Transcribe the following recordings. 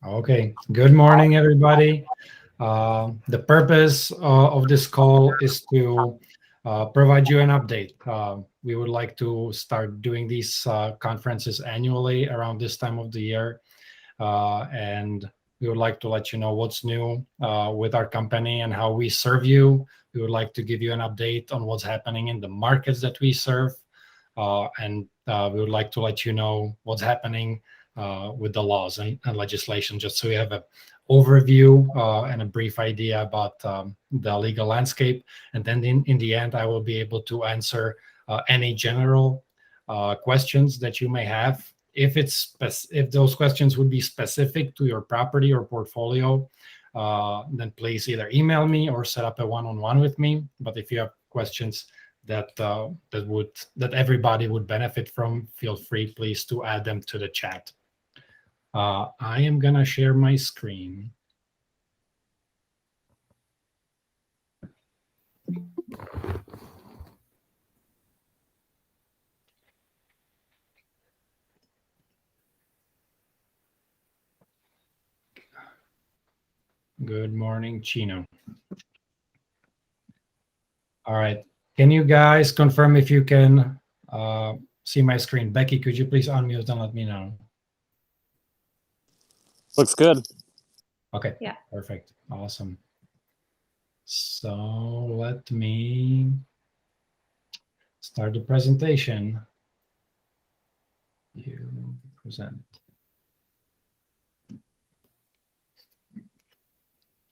Okay, good morning, everybody. The purpose of this call is to provide you an update. We would like to start doing these conferences annually around this time of the year. And we would like to let you know what's new with our company and how we serve you. We would like to give you an update on what's happening in the markets that we serve. And we would like to let you know what's happening with the laws and legislation, just so you have an overview and a brief idea about the legal landscape. And then in the end, I will be able to answer any general questions that you may have. If those questions would be specific to your property or portfolio, then please either email me or set up a one-on-one with me. But if you have questions that everybody would benefit from, feel free, please, to add them to the chat. I am gonna share my screen. Good morning, Chino. All right. Can you guys confirm if you can see my screen? Becky, could you please unmute and let me know? Looks good. Okay. Yeah. Perfect. Awesome. So let me start the presentation. You present.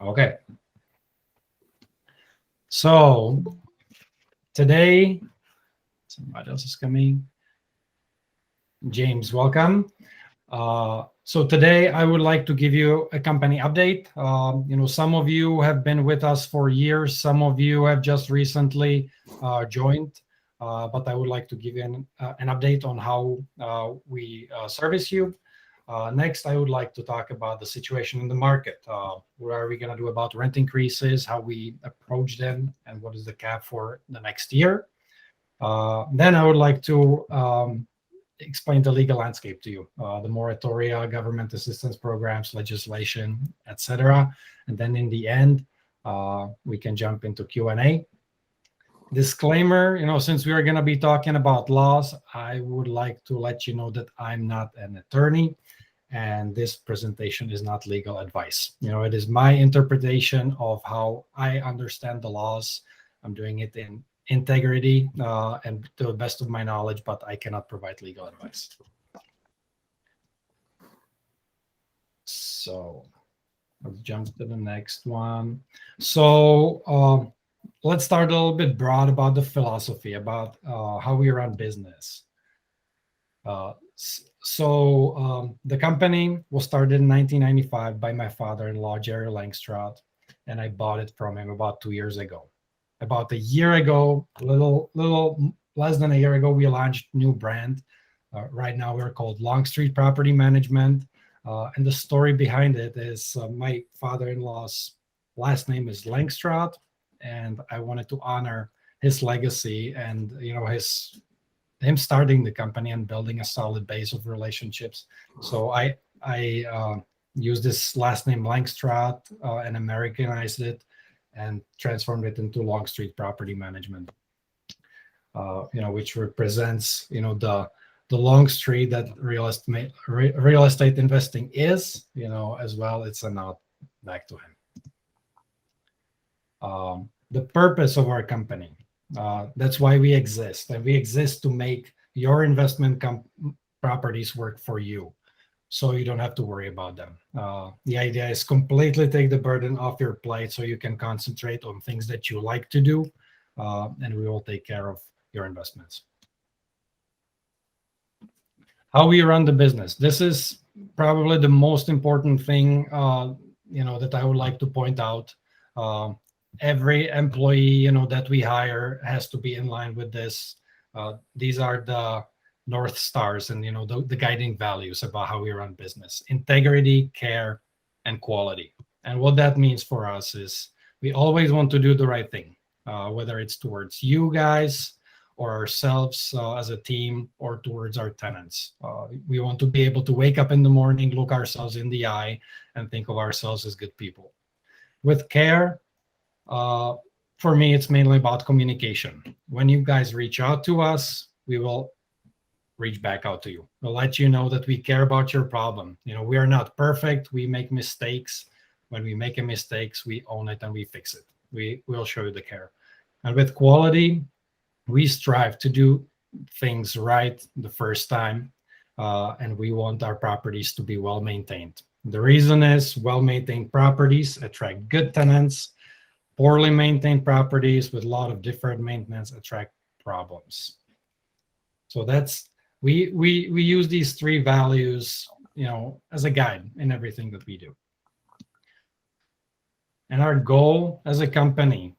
Okay. So today, somebody else is coming. James, welcome. So today I would like to give you a company update. Some of you have been with us for years. Some of you have just recently joined. But I would like to give you an update on how we service you. Next, I would like to talk about the situation in the market. What are we going to do about rent increases, how we approach them, and what is the cap for the next year. Then I would like to explain the legal landscape to you, the moratoria, government assistance programs, legislation, etc. And then in the end, we can jump into Q&A. Disclaimer, since we are going to be talking about laws, I would like to let you know that I'm not an attorney, and this presentation is not legal advice. It is my interpretation of how I understand the laws. I'm doing it in integrity and to the best of my knowledge, but I cannot provide legal advice. So let's jump to the next one. So let's start a little bit broad about the philosophy, about how we run business. So the company was started in 1995 by my father-in-law, Jerry LongStreet, and I bought it from him about 2 years ago. About a year ago, a little less than a year ago, we launched a new brand. Right now, we're called LongStreet Property Management. And the story behind it is my father-in-law's last name is LongStreet, and I wanted to honor his legacy and him starting the company and building a solid base of relationships. So I used this last name LongStreet and Americanized it and transformed it into LongStreet Property Management, which represents, the long street that real estate investing is, as well. It's a nod back to him. The purpose of our company, that's why we exist, and we exist to make your investment properties work for you, so you don't have to worry about them. The idea is completely take the burden off your plate so you can concentrate on things that you like to do, and we will take care of your investments. How we run the business. This is probably the most important thing, that I would like to point out. Every employee, that we hire has to be in line with this. These are the North Stars and, the guiding values about how we run business: integrity, care, and quality. And what that means for us is we always want to do the right thing, whether it's towards you guys or ourselves as a team or towards our tenants. We want to be able to wake up in the morning, look ourselves in the eye, and think of ourselves as good people. With care, for me, it's mainly about communication. When you guys reach out to us, we will reach back out to you. We'll let you know that we care about your problem. We are not perfect. We make mistakes. When we make a mistakes, we own it and we fix it. We'll show you the care. And with quality, we strive to do things right the first time, and we want our properties to be well maintained. The reason is well-maintained properties attract good tenants. Poorly maintained properties with a lot of deferred maintenance attract problems. So we use these three values, as a guide in everything that we do. And our goal as a company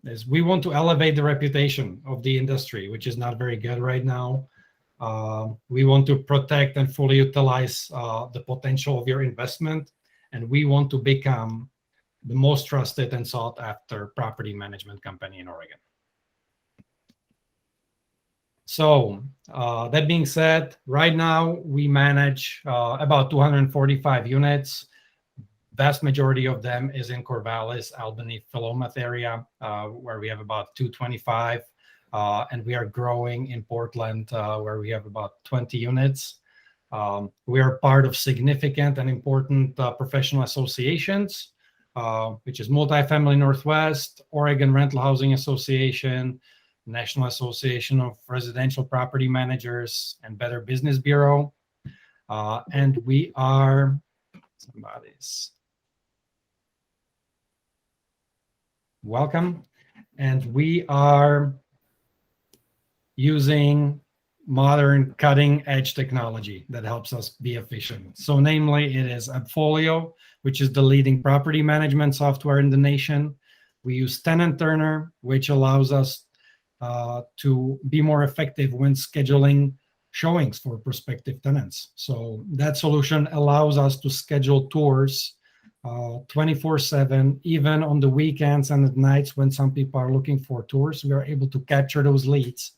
is we want to elevate the reputation of the industry, which is not very good right now. We want to protect and fully utilize the potential of your investment, and we want to become the most trusted and sought after property management company in Oregon. So that being said, right now we manage about 245 units. Vast majority of them is in Corvallis, Albany, Philomath area, where we have about 225. And we are growing in Portland, where we have about 20 units. We are part of significant and important professional associations, which is Multifamily Northwest, Oregon Rental Housing Association, National Association of Residential Property Managers, and Better Business Bureau. And we are welcome. And we are using modern cutting-edge technology that helps us be efficient. So namely, it is AppFolio, which is the leading property management software in the nation. We use Tenant Turner, which allows us to be more effective when scheduling showings for prospective tenants. So that solution allows us to schedule tours 24/7, even on the weekends and at nights when some people are looking for tours. We are able to capture those leads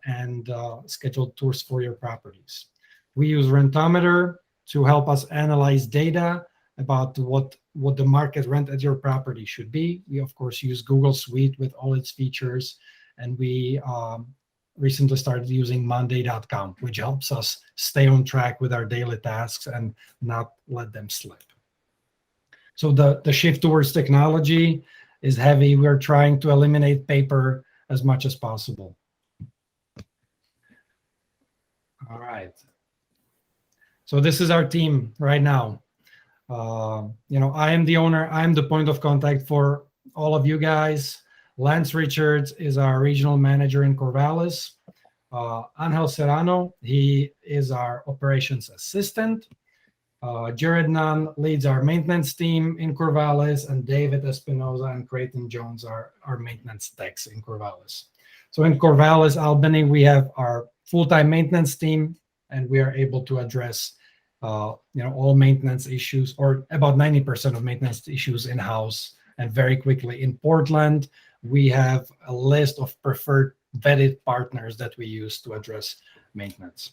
and schedule tours for your properties. We use Rentometer to help us analyze data about what the market rent at your property should be. We, of course, use Google Suite with all its features. And we recently started using Monday.com, which helps us stay on track with our daily tasks and not let them slip. So the shift towards technology is heavy. We're trying to eliminate paper as much as possible. All right. So this is our team right now. I am the owner. I'm the point of contact for all of you guys. Lance Richards is our regional manager in Corvallis. Angel Serrano, he is our operations assistant. Jared Nunn leads our maintenance team in Corvallis, and David Espinoza and Creighton Jones are our maintenance techs in Corvallis. So in Corvallis, Albany, we have our full-time maintenance team, and we are able to address all maintenance issues, or about 90% of maintenance issues in-house, and very quickly. In Portland, we have a list of preferred vetted partners that we use to address maintenance.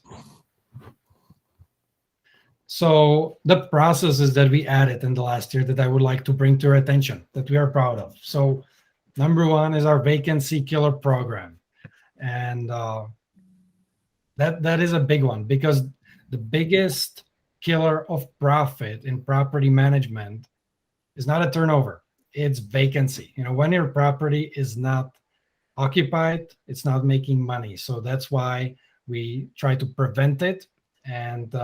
So the processes that we added in the last year that I would like to bring to your attention, that we are proud of. So number one is our vacancy killer program. And that is a big one, because the biggest killer of profit in property management is not a turnover, it's vacancy. When your property is not occupied, it's not making money. So that's why we try to prevent it. And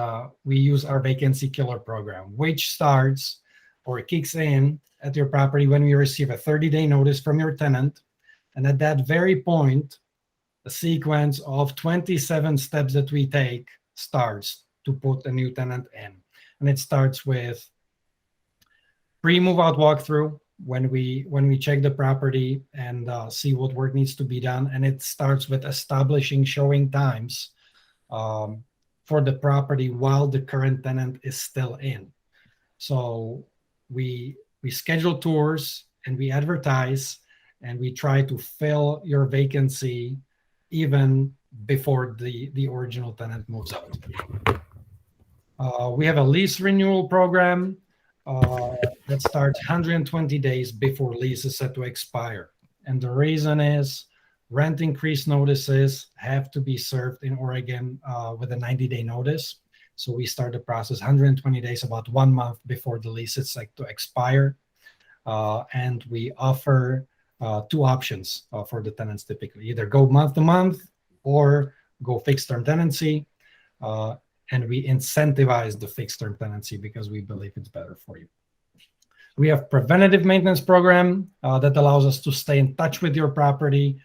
we use our vacancy killer program, which starts or kicks in at your property when we receive a 30-day notice from your tenant. And at that very point, a sequence of 27 steps that we take starts to put a new tenant in. And it starts with pre-move out walkthrough, when we check the property and see what work needs to be done. And it starts with establishing showing times for the property while the current tenant is still in. So we schedule tours and we advertise, and we try to fill your vacancy even before the original tenant moves out. We have a lease renewal program uh, that starts 120 days before lease is set to expire. And the reason is rent increase notices have to be served in Oregon with a 90-day notice. So we start the process 120 days, about 1 month before the lease is set to expire. And we offer two options for the tenants typically: either go month to month or go fixed term tenancy. Uh, and we incentivize the fixed term tenancy because we believe it's better for you. We have preventative maintenance program that allows us to stay in touch with your property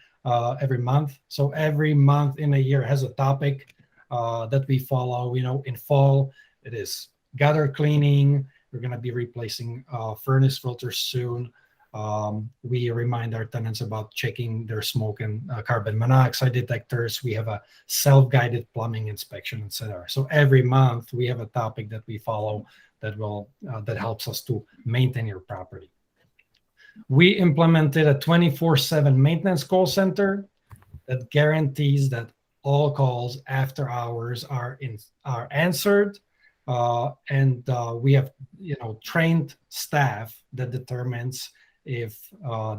every month. So every month in a year has a topic that we follow. In fall, it is gutter cleaning. We're going to be replacing furnace filters soon. We remind our tenants about checking their smoke and carbon monoxide detectors. We have a self-guided plumbing inspection, etc. So every month we have a topic that we follow that helps us to maintain your property. We implemented a 24/7 maintenance call center that guarantees that all calls after hours are answered, and we have trained staff that determines if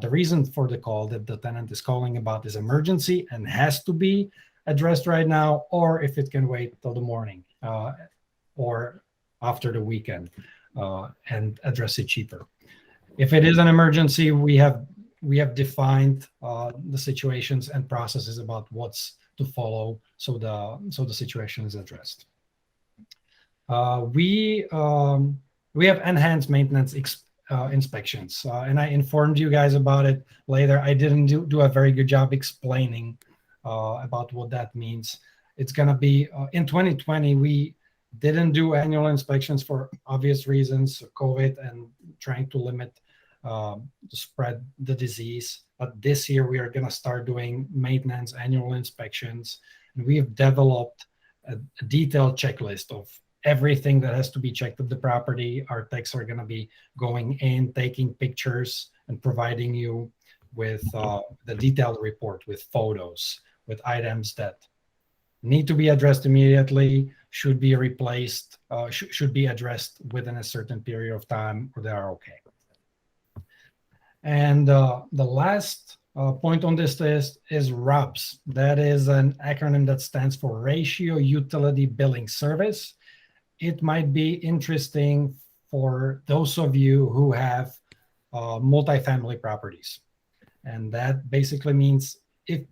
the reason for the call that the tenant is calling about is emergency and has to be addressed right now, or if it can wait till the morning or after the weekend and address it cheaper. If it is an emergency, we have defined the situations and processes about what's to follow, so the situation is addressed. We have enhanced maintenance inspections, and I informed you guys about it later. I didn't do a very good job explaining about what that means. It's going to be in 2020. We didn't do annual inspections for obvious reasons, COVID and trying to limit to spread the disease. But this year we are going to start doing maintenance annual inspections, and we have developed a detailed checklist of everything that has to be checked at the property. Our techs are going to be going in, taking pictures, and providing you with the detailed report with photos, with items that need to be addressed immediately, should be replaced, should be addressed within a certain period of time, or they are okay. And the last point on this list is RUBS. That is an acronym that stands for Ratio Utility Billing Service. It might be interesting for those of you who have multifamily properties. And that basically means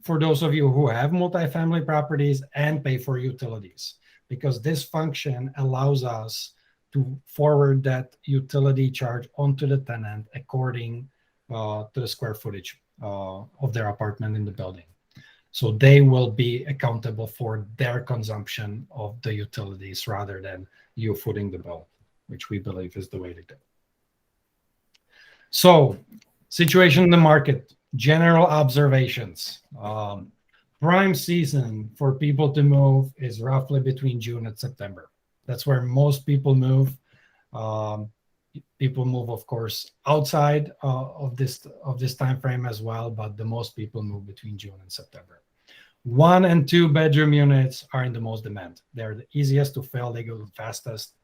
for those of you who have multifamily properties and pay for utilities, because this function allows us to forward that utility charge onto the tenant according to the square footage of their apartment in the building. So they will be accountable for their consumption of the utilities rather than you footing the bill, which we believe is the way to go. So, situation in the market, general observations. Prime season for people to move is roughly between June and September. That's where most people move. People move, of course, outside of this time frame as well, but the most people move between June and September. 1 and 2 bedroom units are in the most demand. They're the easiest to fill. They go the fastest.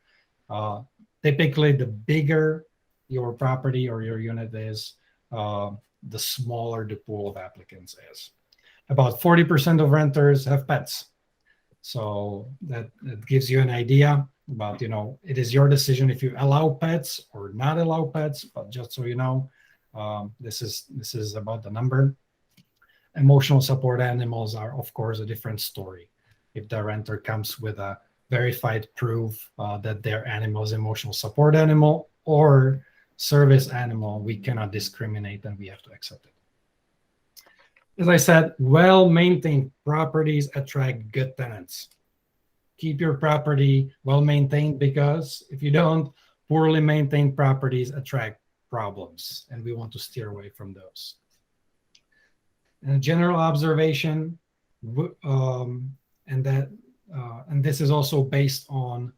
Typically, the bigger your property or your unit is, the smaller the pool of applicants is. About 40% of renters have pets. So that gives you an idea about, it is your decision if you allow pets or not allow pets, but just so you know, this is about the number. Emotional support animals are, of course, a different story. If the renter comes with a verified proof that their animal is emotional support animal or service animal, we cannot discriminate and we have to accept it. As I said, well-maintained properties attract good tenants. Keep your property well-maintained, because if you don't, poorly maintained properties attract problems, and we want to steer away from those. And a general observation, and this is also based on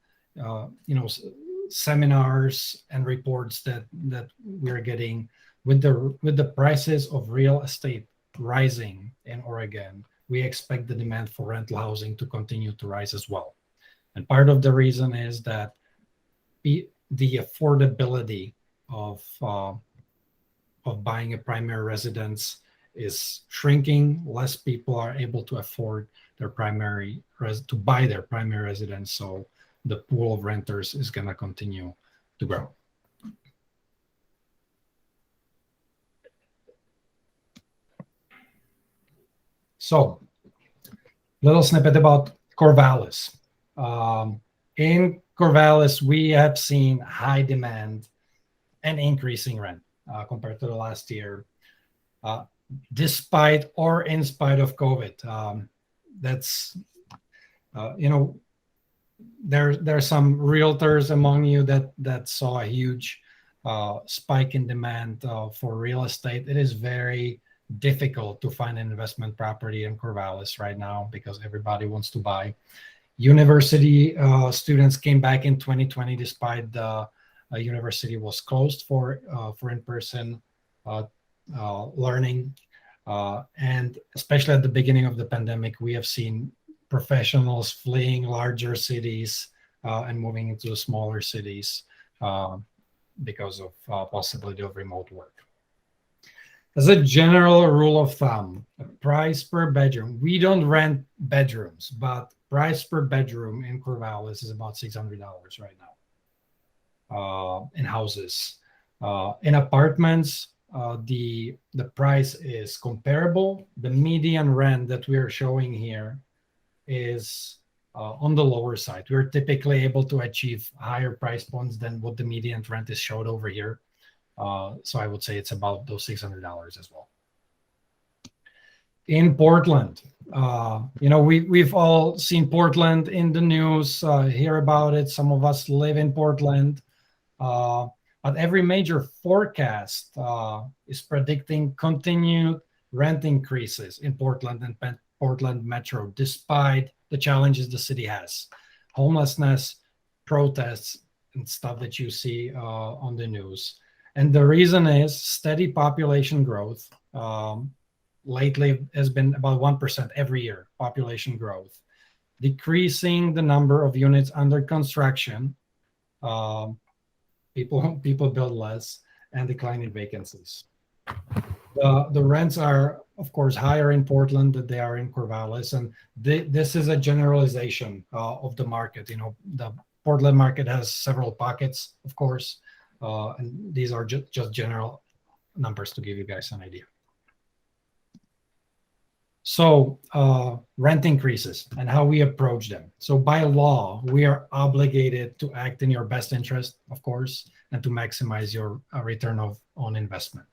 seminars and reports that we're getting with the prices of real estate rising in Oregon, we expect the demand for rental housing to continue to rise as well. And part of the reason is that the affordability of buying a primary residence is shrinking. Less people are able to afford to buy their primary residence, so the pool of renters is going to continue to grow. So, little snippet about Corvallis. In Corvallis, we have seen high demand and increasing rent compared to the last year, despite or in spite of COVID. That's there are some realtors among you that saw a huge spike in demand for real estate. It is very difficult to find an investment property in Corvallis right now because everybody wants to buy. University students came back in 2020 despite the university was closed for in-person learning. And especially at the beginning of the pandemic, we have seen professionals fleeing larger cities and moving into the smaller cities because of possibility of remote work. As a general rule of thumb, a price per bedroom, we don't rent bedrooms, but price per bedroom in Corvallis is about $600 right now in houses. In apartments, the price is comparable. The median rent that we are showing here is on the lower side. We're typically able to achieve higher price points than what the median rent is showed over here. So I would say it's about those $600 as well. In Portland, we've all seen Portland in the news, hear about it. Some of us live in Portland. But every major forecast is predicting continued rent increases in Portland and Portland Metro, despite the challenges the city has. Homelessness, protests, and stuff that you see on the news. And the reason is steady population growth. Lately has been about 1% every year, population growth. Decreasing the number of units under construction. People build less, and declining vacancies. The rents are, of course, higher in Portland than they are in Corvallis, and this is a generalization of the market. The Portland market has several pockets, of course, and these are just general numbers to give you guys an idea. So rent increases and how we approach them. So by law, we are obligated to act in your best interest, of course, and to maximize your return on investment.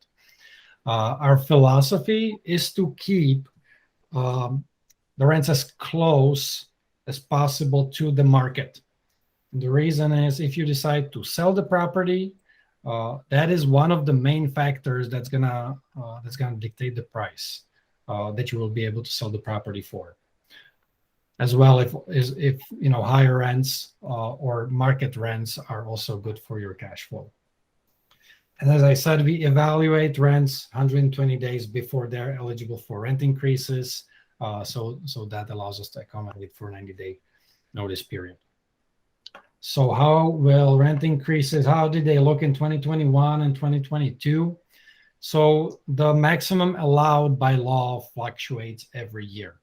Our philosophy is to keep the rents as close as possible to the market. And the reason is if you decide to sell the property, that is one of the main factors that's gonna dictate the price that you will be able to sell the property for. As well, if higher rents or market rents are also good for your cash flow. And as I said, we evaluate rents 120 days before they're eligible for rent increases. So that allows us to accommodate for a 90-day notice period. So how will rent increases, how did they look in 2021 and 2022? So the maximum allowed by law fluctuates every year.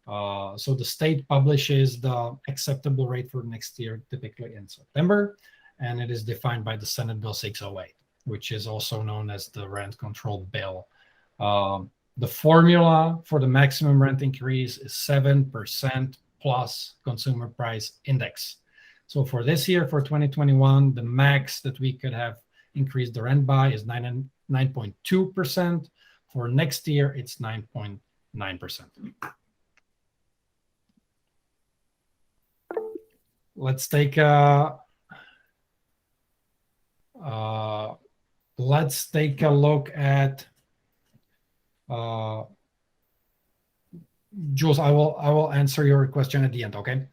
So the state publishes the acceptable rate for next year, typically in September, and it is defined by the Senate Bill 608, which is also known as the Rent Control Bill. The formula for the maximum rent increase is 7% plus consumer price index. So for this year, for 2021, the max that we could have increased the rent by is 9.2%. For next year, it's 9.9%. Let's take a look at Jules. I will answer your question at the end. Okay.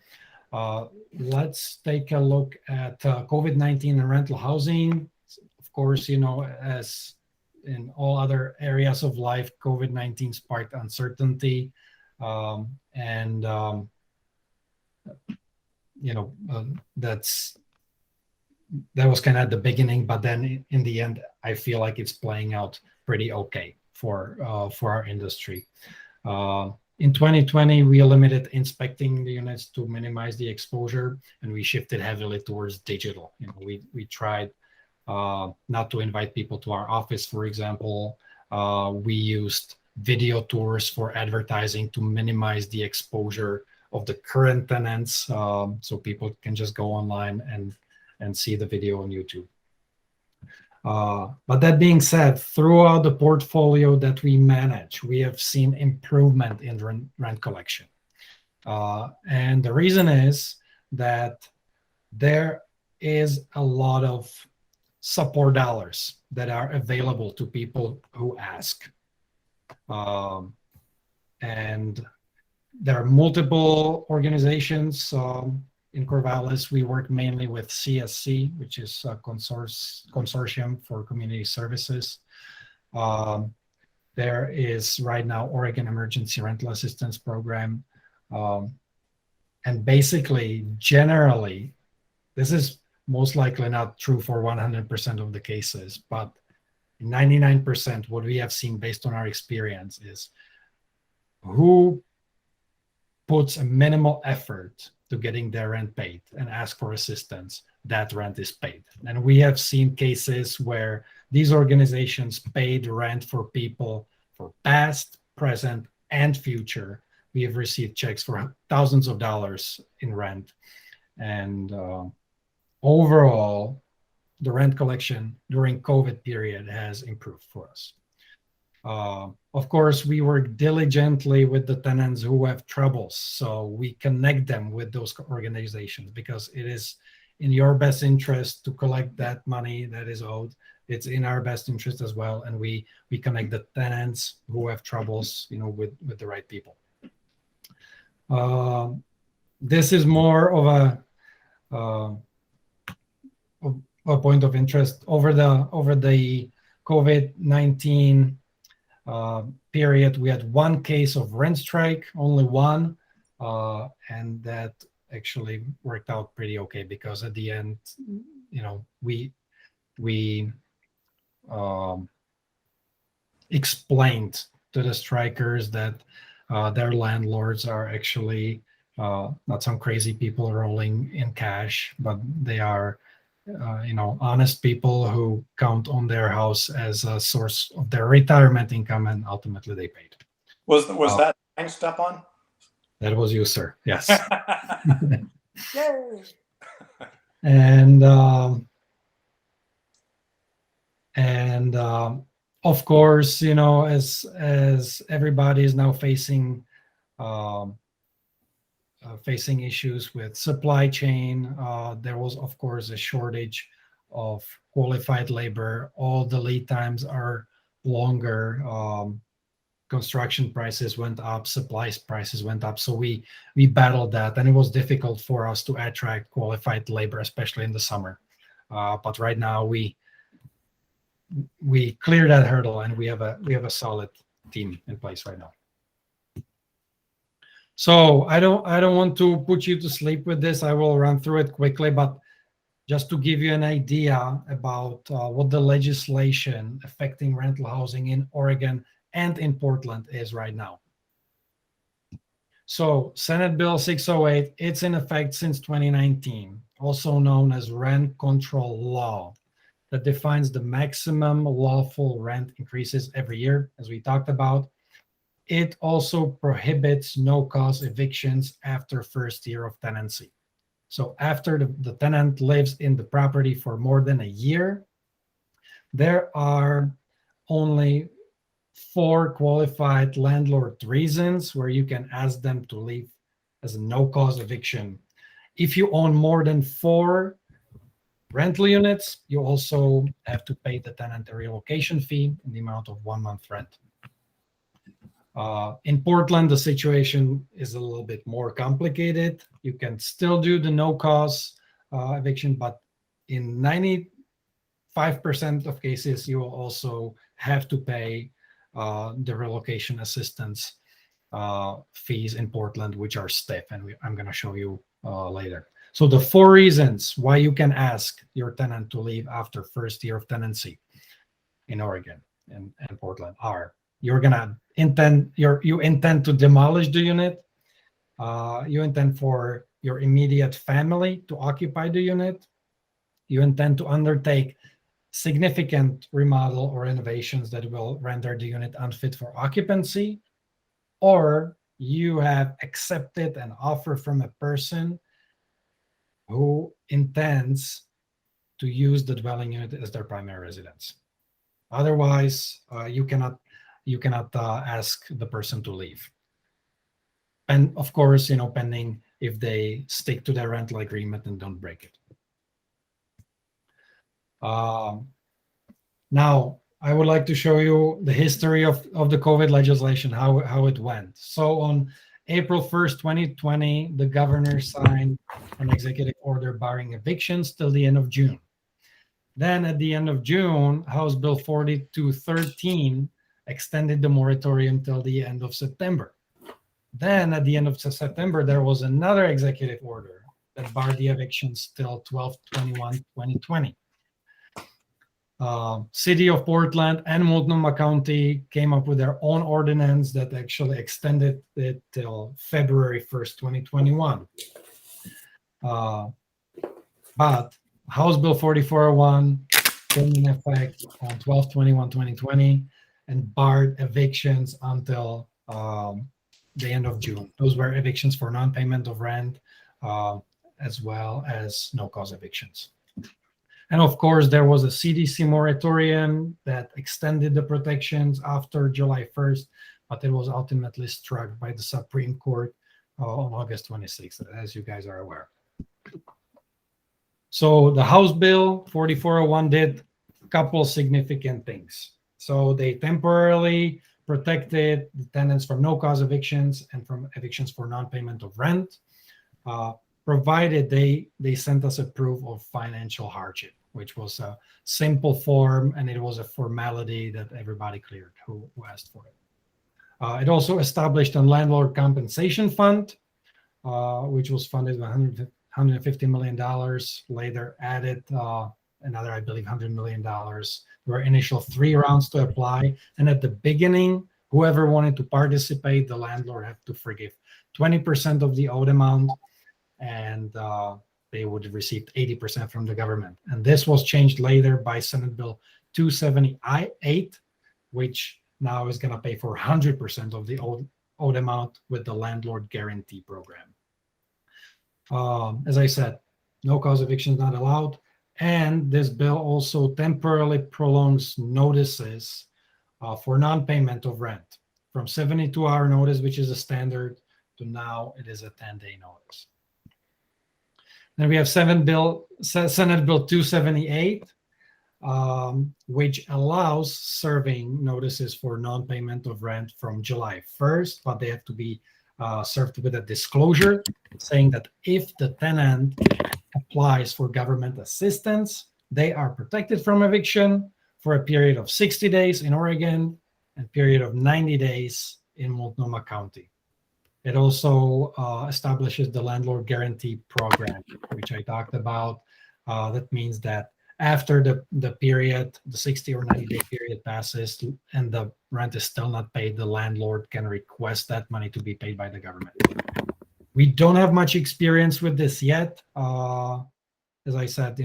Let's take a look at COVID-19 and rental housing. Of course, as in all other areas of life, COVID-19 sparked uncertainty, and that was kind of at the beginning, but then in the end, I feel like it's playing out pretty okay for our industry. In 2020, we limited inspecting the units to minimize the exposure, and we shifted heavily towards digital. We tried not to invite people to our office, for example. We used video tours for advertising to minimize the exposure of the current tenants, so people can just go online and see the video on YouTube. But that being said, throughout the portfolio that we manage, we have seen improvement in rent collection. And the reason is that there is a lot of support dollars that are available to people who ask. And there are multiple organizations. In Corvallis, we work mainly with CSC, which is a consortium for community services. There is right now Oregon Emergency Rental Assistance Program. And basically, generally, this is most likely not true for 100% of the cases, but 99%, what we have seen based on our experience is who puts a minimal effort to getting their rent paid and ask for assistance, that rent is paid. And we have seen cases where these organizations paid rent for people for past, present, and future. We have received checks for thousands of dollars in rent. And overall, the rent collection during COVID period has improved for us. Of course, we work diligently with the tenants who have troubles. So we connect them with those organizations because it is in your best interest to collect that money that is owed. It's in our best interest as well. And we connect the tenants who have troubles, with the right people. This is more of a point of interest over the COVID-19 period. We had one case of rent strike, only one, and that actually worked out pretty okay because at the end, we explained to the strikers that their landlords are actually not some crazy people rolling in cash, but they are honest people who count on their house as a source of their retirement income, and ultimately they paid. Was that time step on? That was you, sir. Yes. Yay! And of course, as everybody is now facing issues with supply chain. There was, of course, a shortage of qualified labor. All the lead times are longer. Construction prices went up, supplies prices went up. So we battled that, and it was difficult for us to attract qualified labor, especially in the summer. But right now we cleared that hurdle, and we have a solid team in place right now. So I don't want to put you to sleep with this. I will run through it quickly, but just to give you an idea about what the legislation affecting rental housing in Oregon and in Portland is right now. So Senate Bill 608, it's in effect since 2019, also known as rent control law, that defines the maximum lawful rent increases every year, as we talked about. It also prohibits no-cause evictions after first year of tenancy. So after the tenant lives in the property for more than a year, there are only 4 qualified landlord reasons where you can ask them to leave as a no-cause eviction. If you own more than 4 rental units, you also have to pay the tenant a relocation fee in the amount of 1 month rent. In Portland, the situation is a little bit more complicated. You can still do the no-cause eviction, but in 90 5% of cases, you will also have to pay the relocation assistance fees in Portland, which are stiff, and I'm going to show you later. So the 4 reasons why you can ask your tenant to leave after first year of tenancy in Oregon and Portland are: you intend to demolish the unit, you intend for your immediate family to occupy the unit, you intend to undertake significant remodel or renovations that will render the unit unfit for occupancy, or you have accepted an offer from a person who intends to use the dwelling unit as their primary residence. Otherwise, you cannot ask the person to leave. And of course, pending if they stick to their rental agreement and don't break it. Now, I would like to show you the history of the COVID legislation, how it went. So on April 1st, 2020, the governor signed an executive order barring evictions till the end of June. Then at the end of June, House Bill 4213 extended the moratorium till the end of September. Then at the end of September, there was another executive order that barred the evictions till 12/21/2020. City of Portland and Multnomah County came up with their own ordinance that actually extended it till February 1st, 2021. But House Bill 4401 came in effect on 12/21/2020 and barred evictions until the end of June. Those were evictions for non-payment of rent, as well as no-cause evictions. And of course, there was a CDC moratorium that extended the protections after July 1st, but it was ultimately struck by the Supreme Court on August 26th, as you guys are aware. So the House Bill 4401 did a couple significant things. So they temporarily protected the tenants from no-cause evictions and from evictions for non-payment of rent, provided they sent us a proof of financial hardship, which was a simple form, and it was a formality that everybody cleared who asked for it. It also established a landlord compensation fund, which was funded by $150 million, later added another, I believe, $100 million. There were initial 3 rounds to apply. And at the beginning, whoever wanted to participate, the landlord had to forgive 20% of the owed amount, and they would receive 80% from the government. And this was changed later by Senate Bill 278, which now is going to pay for 100% of the owed amount with the landlord guarantee program. As I said, no-cause evictions not allowed. And this bill also temporarily prolongs notices for non-payment of rent from 72-hour notice, which is a standard, to now it is a 10-day notice. Then we have Senate Bill 278, which allows serving notices for non-payment of rent from July 1st, but they have to be served with a disclosure saying that if the tenant applies for government assistance, they are protected from eviction for a period of 60 days in Oregon and period of 90 days in Multnomah County. It also establishes the landlord guarantee program, which I talked about. That means that after the period, the 60 or 90-day period passes and the rent is still not paid, the landlord can request that money to be paid by the government. We don't have much experience with this yet. As I said,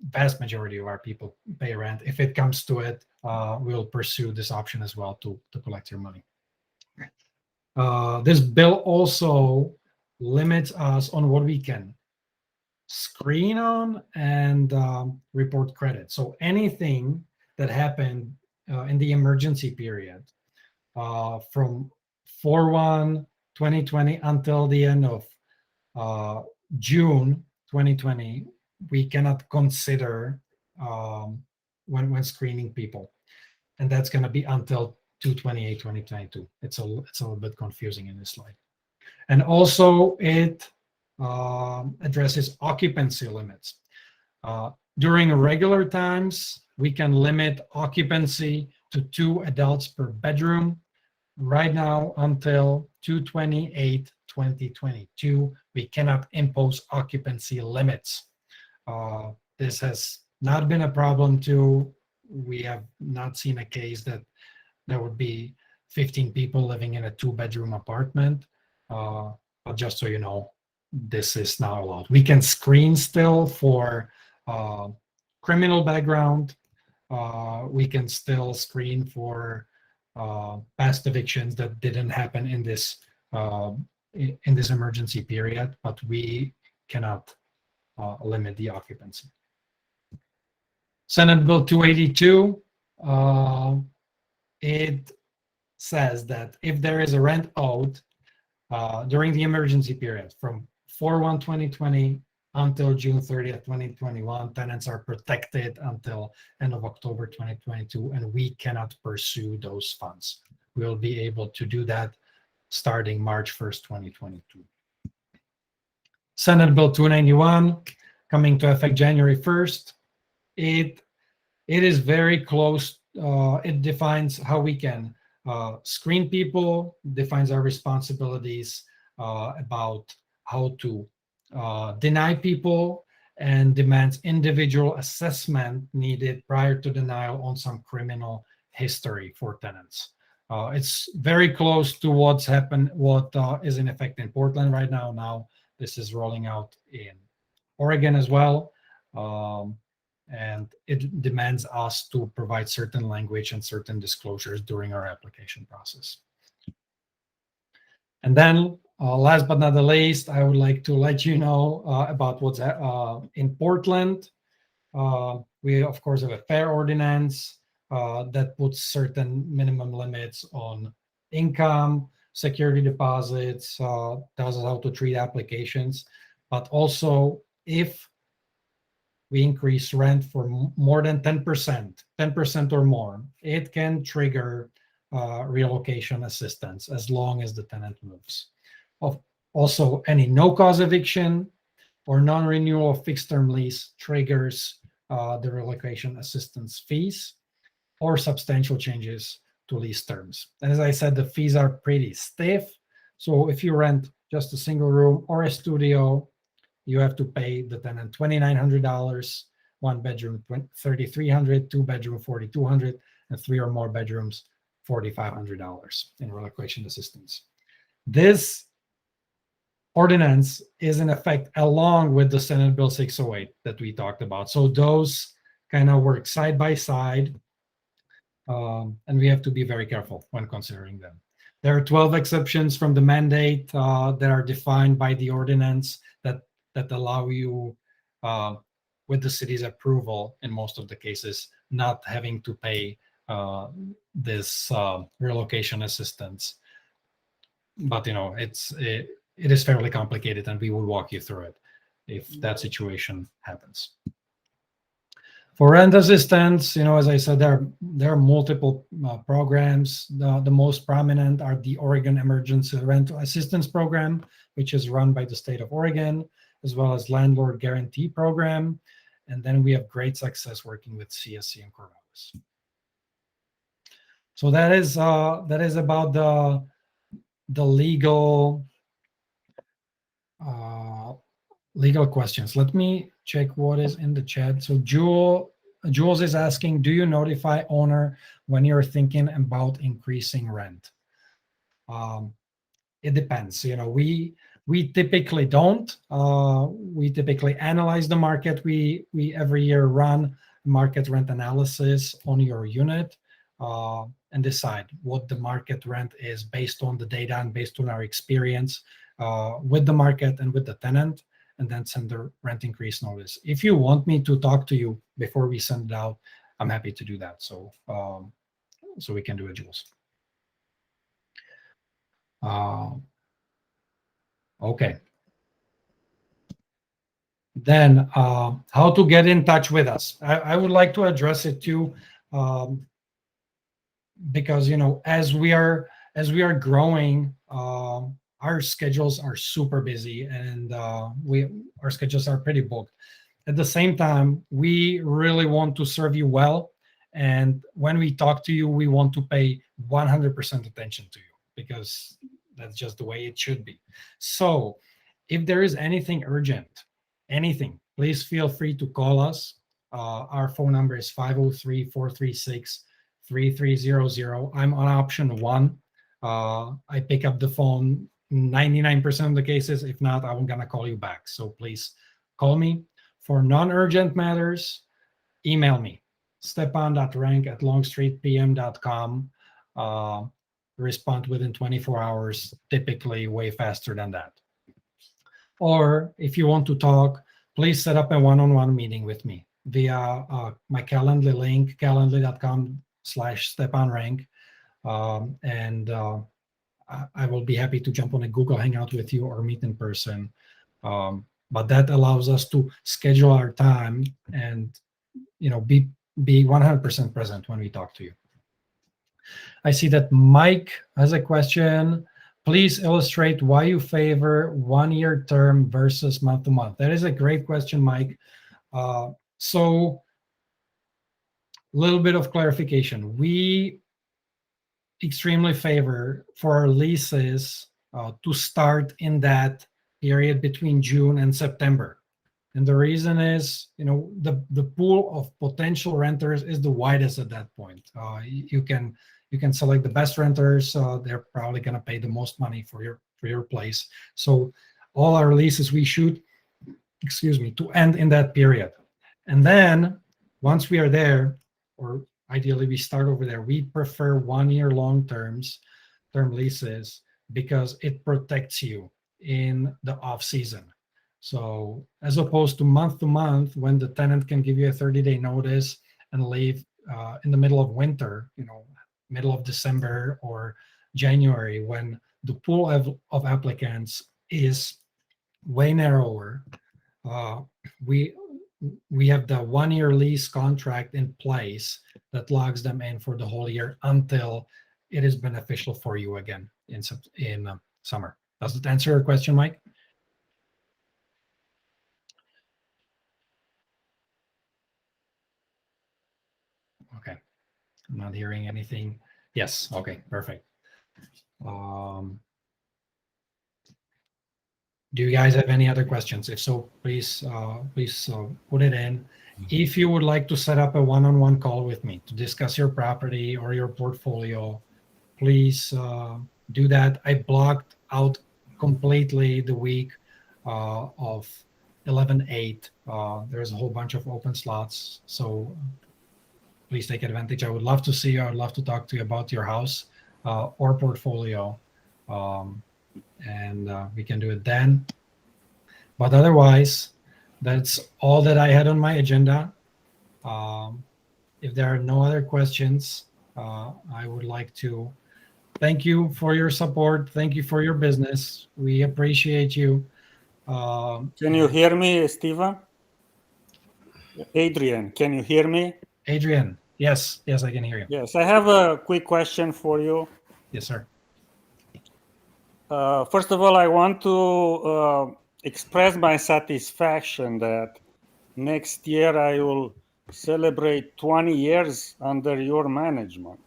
vast majority of our people pay rent. If it comes to it, we'll pursue this option as well to collect your money. This bill also limits us on what we can screen on and report credit. So anything that happened in the emergency period from 4/1/2020 until the end of June 2020, we cannot consider when screening people, and that's going to be until 2/28/2022. It's a little bit confusing in this slide. And also it addresses occupancy limits. During regular times, we can limit occupancy to 2 adults per bedroom. Right now, until 2/28/2022, we cannot impose occupancy limits. This has not been a problem too. We have not seen a case that there would be 15 people living in a 2-bedroom apartment. But just so you know, this is not allowed. We can screen still for criminal background. We can still screen for past evictions that didn't happen in this emergency period, but we cannot limit the occupancy. Senate Bill 282, it says that if there is a rent owed during the emergency period from 4/1/2020 until June 30th, 2021, tenants are protected until end of October 2022, and we cannot pursue those funds. We'll be able to do that starting March 1st, 2022. Senate Bill 291, coming to effect January 1st. It is very close. It defines how we can screen people, defines our responsibilities about how to deny people, and demands individual assessment needed prior to denial on some criminal history for tenants. It's very close to what is in effect in Portland right now. Now this is rolling out in Oregon as well. And it demands us to provide certain language and certain disclosures during our application process. And then last but not the least, I would like to let you know about what's in Portland. We, of course, have a fair ordinance that puts certain minimum limits on income, security deposits, tells us how to treat applications. But also, if we increase rent for more than 10% or more, it can trigger relocation assistance as long as the tenant moves. Also, any no-cause eviction or non-renewal of fixed-term lease triggers the relocation assistance fees or substantial changes to lease terms. And as I said, the fees are pretty stiff. So if you rent just a single room or a studio, you have to pay the tenant $2,900, 1 bedroom $3,300, 2 bedroom $4,200, and 3 or more bedrooms $4,500 in relocation assistance. This ordinance is in effect along with the Senate Bill 608 that we talked about. So those kind of work side by side, and we have to be very careful when considering them. There are 12 exceptions from the mandate that are defined by the ordinance that allow you, with the city's approval in most of the cases, not having to pay this relocation assistance. But it is fairly complicated, and we will walk you through it if that situation happens. For rent assistance, as I said, there are multiple programs. The most prominent are the Oregon Emergency Rental Assistance Program, which is run by the state of Oregon, as well as Landlord Guarantee Program. And then we have great success working with CSC and Corvallis. So that is about the legal questions. Let me check what is in the chat. So Jules is asking, do you notify owner when you're thinking about increasing rent? It depends. We typically don't. We typically analyze the market. We every year run market rent analysis on your unit and decide what the market rent is based on the data and based on our experience with the market and with the tenant, and then send the rent increase notice. If you want me to talk to you before we send it out, I'm happy to do that. So we can do it, Jules. Okay. Then how to get in touch with us. I would like to address it too, because as we are growing, our schedules are super busy, and our schedules are pretty booked. at the same time, we really want to serve you well. And when we talk to you, we want to pay 100% attention to you because that's just the way it should be. So if there is anything urgent, anything, please feel free to call us. Our phone number is 503-436-3300. I'm on option one. I pick up the phone 99% of the cases. If not, I'm going to call you back. So please call me. For non-urgent matters, email me, stepan.rank@longstreetpm.com. Respond within 24 hours, typically way faster than that. Or if you want to talk, please set up a one-on-one meeting with me via my Calendly link, calendly.com/stepanrank. And I will be happy to jump on a Google Hangout with you or meet in person. But that allows us to schedule our time and be 100% present when we talk to you. I see that Mike has a question. Please illustrate why you favor 1-year term versus month to month. That is a great question, Mike. So a little bit of clarification. We extremely favor for our leases to start in that period between June and September. And the reason is, the pool of potential renters is the widest at that point. You can select the best renters. They're probably going to pay the most money for your place. So all our leases we shoot, to end in that period. And then once we are there, or ideally we start over there, we prefer 1-year term leases because it protects you in the off season. So as opposed to month, when the tenant can give you a 30-day notice and leave in the middle of winter, middle of December or January, when the pool of applicants is way narrower, we have the 1-year lease contract in place that locks them in for the whole year until it is beneficial for you again in summer. Does it answer your question, Mike? Okay, I'm not hearing anything. Yes, okay, perfect. Do you guys have any other questions? If so, please put it in. If you would like to set up a one-on-one call with me to discuss your property or your portfolio, please do that. I blocked out completely the week of 11/8. There's a whole bunch of open slots, so please take advantage. I would love to see you. I would love to talk to you about your house or portfolio, and we can do it then. But otherwise, that's all that I had on my agenda. If there are no other questions, I would like to thank you for your support. Thank you for your business. We appreciate you. Can you hear me, Steven? Adrian, can you hear me? Adrian, yes, I can hear you. Yes, I have a quick question for you. Yes, sir. First of all, I want to express my satisfaction that next year I will celebrate 20 years under your management.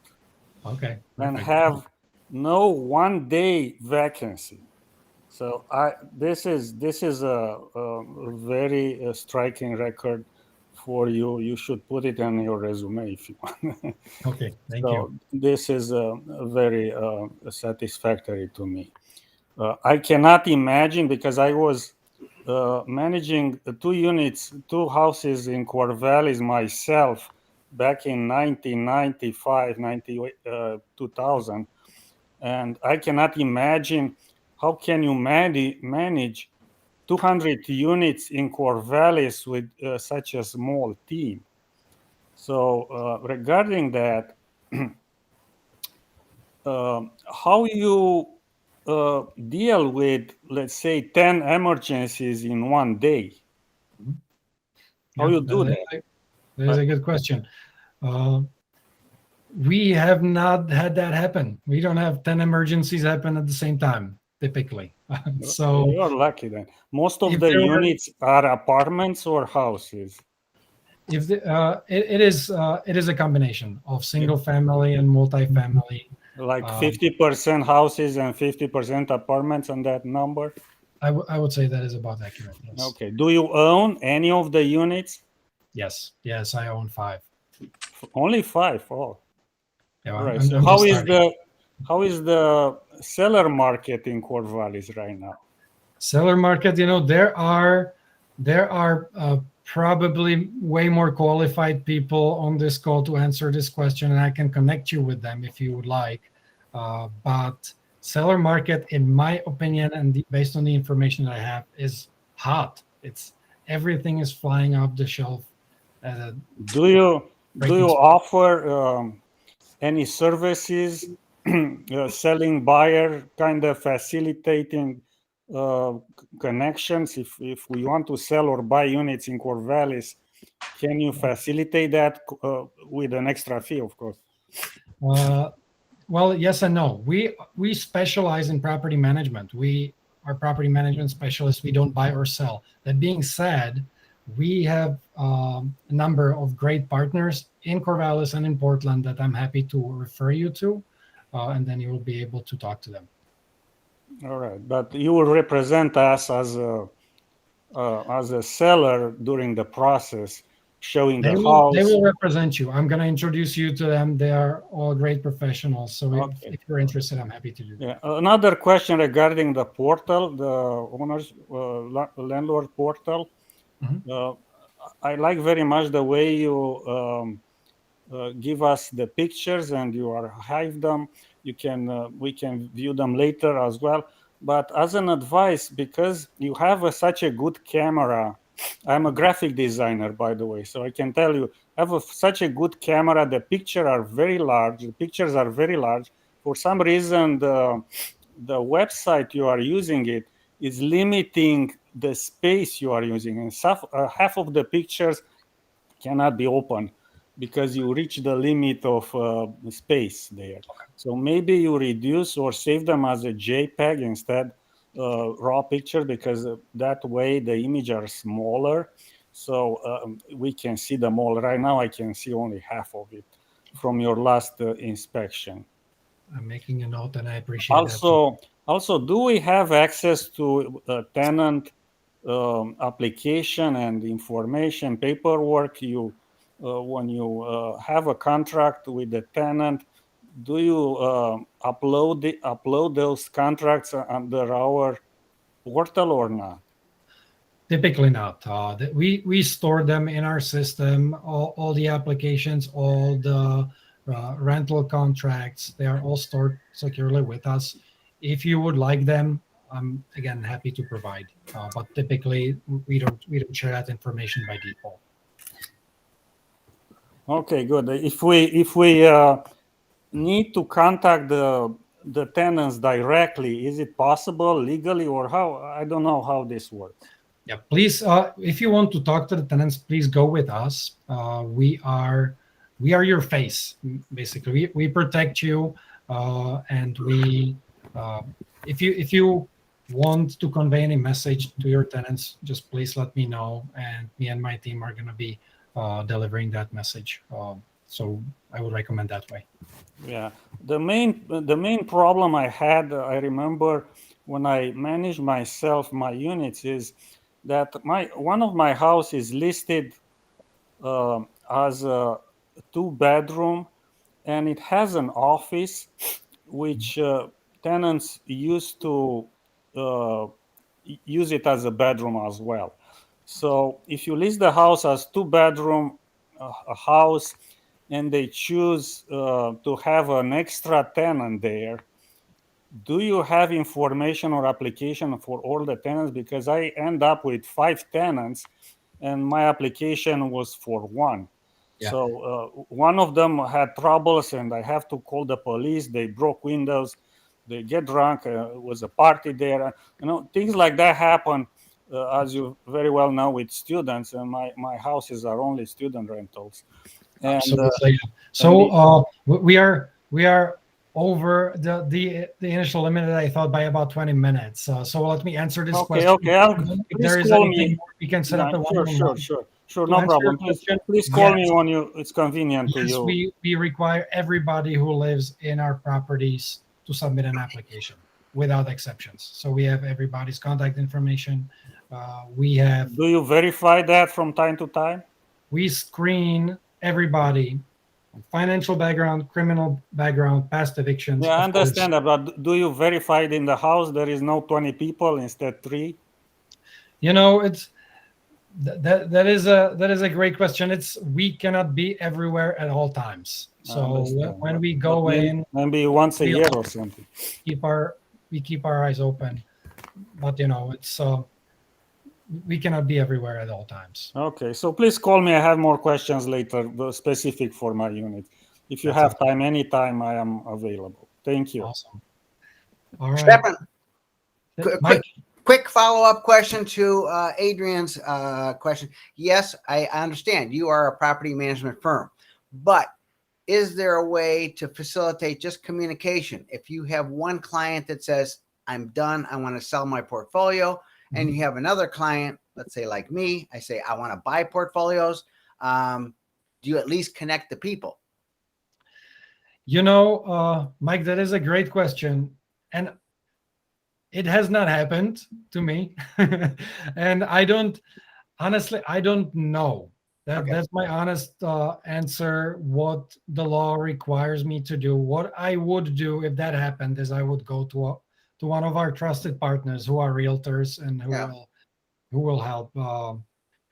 Okay. And have no 1-day vacancy. So this is a very striking record for you. You should put it on your resume if you want. Okay, thank you. This is very satisfactory to me. I cannot imagine, because I was managing 2 houses in Corvallis myself back in 1995, 2000. And I cannot imagine how can you manage 200 units in Corvallis with such a small team. So regarding that, how you deal with, let's say, 10 emergencies in 1 day? How you do that? That is a good question. We have not had that happen. We don't have 10 emergencies happen at the same time, typically. So you're lucky then. Most of if the there were- units are apartments or houses. if it is a combination of single family and multifamily. Like Um, 50% houses and 50% apartments on that number. I would say that is about accurate. Yes. Okay. Do you own any of the units? Yes. Yes. I own 5. Only 5. Oh, Yeah, all right. I'm So just starting. how is the seller market in Corvallis right now? Seller market. There are probably way more qualified people on this call to answer this question, and I can connect you with them if you would like. But seller market, in my opinion, and based on the information that I have, is hot. It's everything is flying off the shelf at a Do you breaking speed. offer any services, selling buyer, kind of facilitating connections? If we want to sell or buy units in Corvallis, can you facilitate that with an extra fee, of course? Uh, well, yes and no. We specialize in property management. We are property management specialists. We don't buy or sell. That being said, we have a number of great partners in Corvallis and in Portland that I'm happy to refer you to, and then you will be able to talk to them. All right, but you will represent us as a seller during the process, showing the They house. will represent you. I'm going to introduce you to them. They are all great professionals. So Okay. if you're interested, I'm happy to do that. Yeah. Another question regarding the portal, the owners landlord portal. Mhm. I like very much the way you give us the pictures and you archive them. We can view them later as well. But as an advice, because you have such a good camera, I'm a graphic designer, by the way, so I can tell you, such a good camera. The pictures are very large. For some reason, the website you are using it is limiting the space you are using, and half of the pictures cannot be opened because you reach the limit of space there. So maybe you reduce or save them as a JPEG instead, raw picture, because that way the image are smaller. So we can see them all. Right now I can see only half of it from your last inspection. I'm making a note, and I appreciate that too. Also, do we have access to tenant application and information paperwork? When you have a contract with the tenant, do you upload those contracts under our portal or not? Typically not. We store them in our system. All the applications, all the rental contracts, they are all stored securely with us. If you would like them, I'm again happy to provide. But typically, we don't share that information by default. Okay, good. If we need to contact the tenants directly, is it possible legally, or how? I don't know how this works. Yeah, please. If you want to talk to the tenants, please go with us. We are your face, basically. We protect you, and if you want to convey any message to your tenants, just please let me know, and me and my team are going to be delivering that message. So I would recommend that way. Yeah, the main problem I had, I remember when I managed myself my units, is that one of my house is listed as a 2-bedroom, and it has an office which tenants used to uh, use it as a bedroom as well. So if you list the house as 2-bedroom, a house, and they choose to have an extra tenant there, do you have information or application for all the tenants? Because I end up with 5 tenants and my application was for one. Yeah. So one of them had troubles and I have to call the police. They broke windows, they get drunk, it was a party there. Things like that happen, as you very well know, with students, and my houses are only student rentals. And Absolutely. So we are over the initial limit that I thought by about 20 minutes. So let me answer this Okay, question. okay. If Please there is call anything me. more, we can set up Yeah, a sure, one-on-one. sure. To No answer your problem. question, Please call me yes, when it's convenient to yes, you. we require everybody who lives in our properties to submit an application without exceptions. So we have everybody's contact information. Do you verify that from time to time? We screen everybody, financial background, criminal background, past evictions. Yeah, I Of course, understand that, but do you verify it in the house there is no 20 people instead 3? it's that is a great question. We cannot be everywhere at all times. I So understand. when we But go in, maybe once a we year or something. keep our eyes open. But it's we cannot be everywhere at all times. Okay, so please call me. I have more questions later, specific for my unit. If you That's have okay. time, anytime I am available. Thank you. Awesome. All right, Stefan, Mike. quick follow-up question to Adrian's question. Yes, I understand you are a property management firm, but is there a way to facilitate just communication? If you have one client that says, I'm done, I want to sell my portfolio, and you have another client, let's say like me, I say, I want to buy portfolios. Do you at least connect the people? Mike, that is a great question. And it has not happened to me. And I don't know. That's my honest answer. What the law requires me to do. What I would do if that happened is I would go to one of our trusted partners who are realtors and who will help.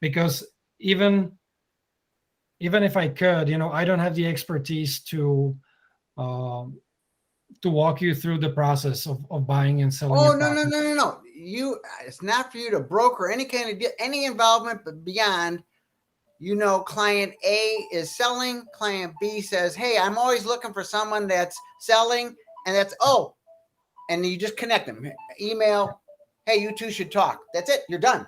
Because even if I could, I don't have the expertise to walk you through the process of buying and selling. Oh, no. It's not for you to broker any kind of any involvement, but beyond, client A is selling, client B says, hey, I'm always looking for someone that's selling, and and you just connect them. Email, hey, you two should talk. That's it. You're done.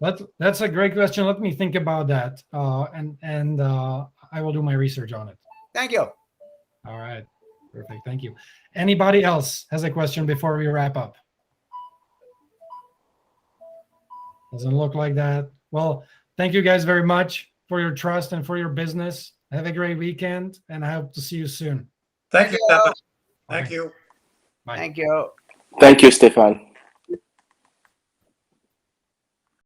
That's a great question. Let me think about that, and I will do my research on it. Thank you. All right. Perfect. Thank you. Anybody else has a question before we wrap up? Doesn't look like that. Well, thank you guys very much for your trust and for your business. Have a great weekend, and I hope to see you soon. Thank you, Stefan. Okay. Thank you. Bye. Thank you. Thank you, Stefan.